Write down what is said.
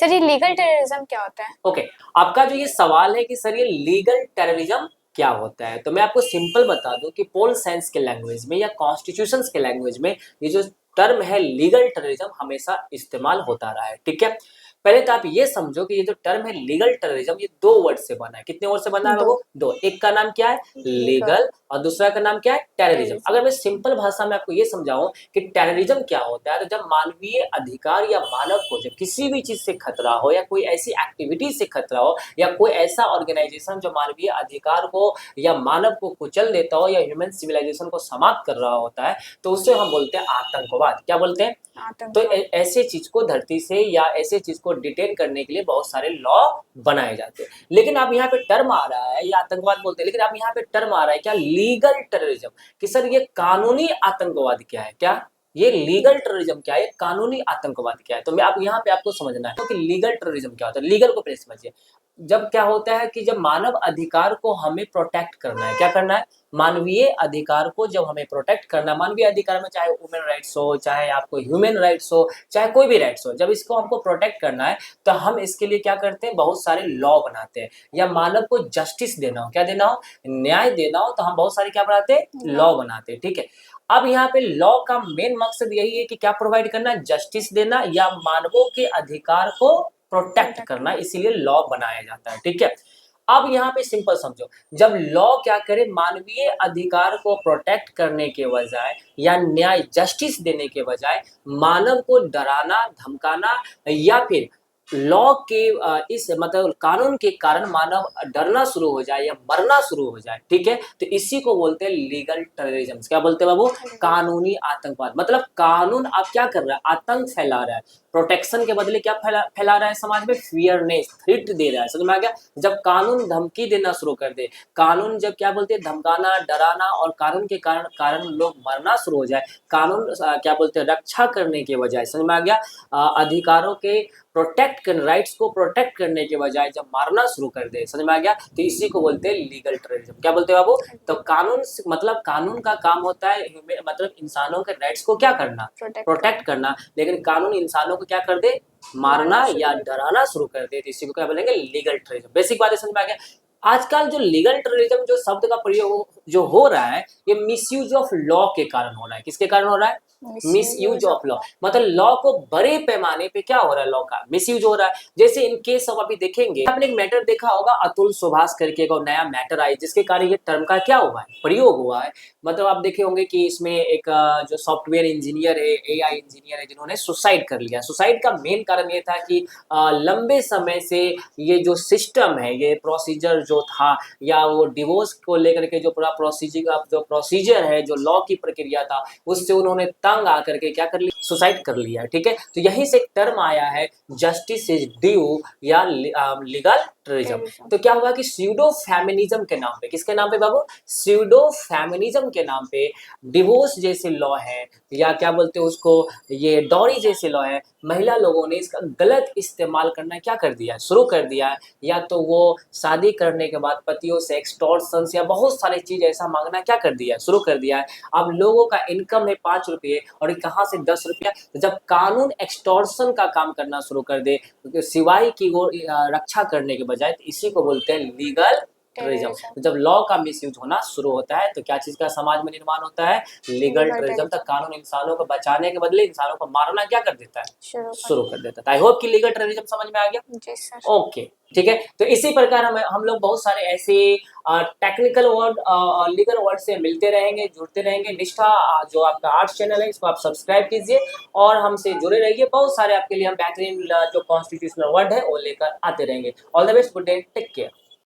Sir ये legal terrorism क्या होता है? ओके, आपका जो ये सवाल है कि सर ये लीगल टेररिज्म क्या होता है, तो मैं आपको सिंपल बता दूं कि पोल साइंस के लैंग्वेज में या कॉन्स्टिट्यूशंस के लैंग्वेज में ये जो टर्म है लीगल टेररिज्म हमेशा इस्तेमाल होता रहा है। ठीक है, पहले तो आप ये समझो कि ये जो टर्म है लीगल टेररिज्म ये दो वर्ड से बना है। कितने वर्ड से बना है दो। बाबू? दो। एक का नाम क्या है? लीगल, और दूसरा का नाम क्या है? टेररिज्म। टेररिज्म। अगर मैं सिंपल भाषा में आपको ये समझाऊं कि टेररिज्म क्या होता है, तो जब मानवीय अधिकार या मानव को जब किसी भी चीज से खतरा हो या कोई ऐसी एक्टिविटी से खतरा हो या कोई ऐसा ऑर्गेनाइजेशन जो मानवीय अधिकार को या मानव को कुचल देता हो या ह्यूमन सिविलाइजेशन को समाप्त कर रहा होता है, तो उससे हम बोलते हैं आतंकवाद। क्या बोलते हैं? तो ऐसे चीज को धरती से या ऐसे चीज को डिटेन करने के लिए बहुत सारे लॉ बनाए जाते हैं। लेकिन अब यहाँ पे टर्म आ रहा है, या आतंकवाद बोलते हैं, लेकिन अब यहाँ पे टर्म आ रहा है क्या? Legal terrorism. कि सर ये कानूनी आतंकवाद क्या है? क्या ये लीगल टेररिज्म क्या है? कानूनी आतंकवाद क्या है? तो मैं आप यहाँ पे आपको समझना है कि लीगल टेररिज्म क्या होता है। लीगल को पहले समझिए। जब क्या होता है कि जब मानव अधिकार को हमें प्रोटेक्ट करना है, क्या करना है? मानवीय अधिकार को जब हमें प्रोटेक्ट करना, मानवीय अधिकार में चाहे वुमेन राइट्स हो, चाहे आपको ह्यूमन राइट्स हो, चाहे कोई भी राइट्स हो, जब इसको हमको प्रोटेक्ट करना है तो हम इसके लिए क्या करते हैं? बहुत सारे लॉ बनाते हैं। या मानव को जस्टिस देना हो, क्या देना हो? न्याय देना हो, तो हम बहुत सारे क्या बनाते हैं? लॉ बनाते हैं। ठीक है, अब यहाँ पे लॉ का मेन मकसद यही है कि क्या प्रोवाइड करना? जस्टिस देना या मानवों के अधिकार को प्रोटेक्ट करना, इसीलिए लॉ बनाया जाता है। ठीक है, अब यहाँ पे सिंपल समझो, जब लॉ क्या करे? मानवीय अधिकार को प्रोटेक्ट करने के बजाय या न्याय जस्टिस देने के बजाय मानव को डराना, धमकाना, या फिर लॉ के इस मतलब कानून के कारण मानव डरना शुरू हो जाए या मरना शुरू हो जाए, ठीक है, तो इसी को बोलते हैं लीगल टेररिज्म। क्या बोलते हैं बाबू? कानूनी आतंकवाद। मतलब कानून अब क्या कर रहा है? आतंक फैला रहा है। प्रोटेक्शन के बदले क्या फैला रहा है समाज में? फियरनेस, थ्रेट दे रहा है। समझ में आ गया? जब कानून धमकी देना शुरू कर दे, कानून जब क्या बोलते हैं? धमकाना, डराना, और कानून के कारण कारण लोग मरना शुरू हो जाए, कानून क्या बोलते हैं? रक्षा करने के बजाय, समझ में आ गया, अधिकारों के प्रोटेक्ट कर, राइट्स को प्रोटेक्ट करने के बजाय जब मारना शुरू कर दे, समझ में आ गया, तो इसी को बोलते हैं लीगल टेररिज्म। क्या बोलते हैं बाबू? तो कानून मतलब कानून का काम होता है मतलब इंसानों के राइट्स को क्या करना? प्रोटेक्ट करना। लेकिन कानून इंसानों को क्या कर दे? मारना या डराना शुरू कर दे, तो इसी को क्या बोलेंगे? Legal terrorism. बेसिक बात समझ में आ गया? आजकल जो लीगल टेररिज्म जो शब्द का प्रयोग जो हो रहा है, ये मिसयूज ऑफ लॉ के कारण हो रहा है। किसके कारण हो रहा है? Misuse of law. मतलब लॉ को बड़े पैमाने पे क्या हो रहा है? लॉ का मिसयूज हो रहा है। जैसे इन केस हम अभी देखेंगे, आपने एक मैटर देखा होगा, अतुल सुभाष करके एक नया मैटर आई, जिसके कारण ये टर्म का क्या हुआ है? प्रयोग हुआ है। मतलब आप देखे होंगे कि इसमें एक जो सॉफ्टवेयर इंजीनियर है, एआई इंजीनियर है, जिन्होंने सुसाइड कर लिया। सुसाइड का मेन कारण ये था कि लंबे समय से ये जो सिस्टम है, ये प्रोसीजर जो था, या वो डिवोर्स को लेकर के जो पूरा प्रोसीजर है, जो लॉ की प्रक्रिया था, उससे उन्होंने तंग आकर के क्या कर लिया? सुसाइड कर लिया। ठीक है, तो यहीं से एक टर्म आया है जस्टिस इज ड्यू या लीगल टेररिज्म। तो क्या हुआ कि स्यूडो फेमिनिज्म के नाम पे, किसके नाम पे बाबू? स्यूडो फेमिनिज्म के नाम पे डिवोर्स जैसे लॉ है, या क्या बोलते हैं उसको, ये डॉरी जैसे लॉ है, महिला लोगों ने इसका गलत इस्तेमाल करना क्या कर दिया? शुरू कर दिया है। या तो वो शादी करने के बाद पतियों से एक्सटॉर्शन या बहुत सारी चीज ऐसा मांगना क्या कर दिया है? शुरू कर दिया है। अब लोगों का इनकम है 5 रुपये, और कहाँ से 10 रुपया। तो जब कानून एक्सटॉर्शन का काम करना शुरू कर दे, तो सिवाय की वो रक्षा करने के बजाय, तो इसी को बोलते हैं लीगल टेररिज्म। तो जब लॉ का मिसयूज होना शुरू होता है, तो क्या चीज का समाज में निर्माण होता है? Legal terrorism. तक कानून इंसानों को बचाने के बदले इंसानों को मारना क्या कर देता है? शुरू कर देता है। आई होप कि लीगल टेररिज्म समझ में आ गया। जी सर। ओके, ठीक है, तो इसी प्रकार हम लोग बहुत सारे ऐसे टेक्निकल वर्ड, लीगल वर्ड से मिलते रहेंगे, जुड़ते रहेंगे। निष्ठा जो आपका आर्ट्स चैनल है, इसको आप सब्सक्राइब कीजिए और हमसे जुड़े रहिए। बहुत सारे आपके लिए हम बेहतरीन जो कॉन्स्टिट्यूशनल वर्ड है वो लेकर आते रहेंगे। All the best, good day, take care.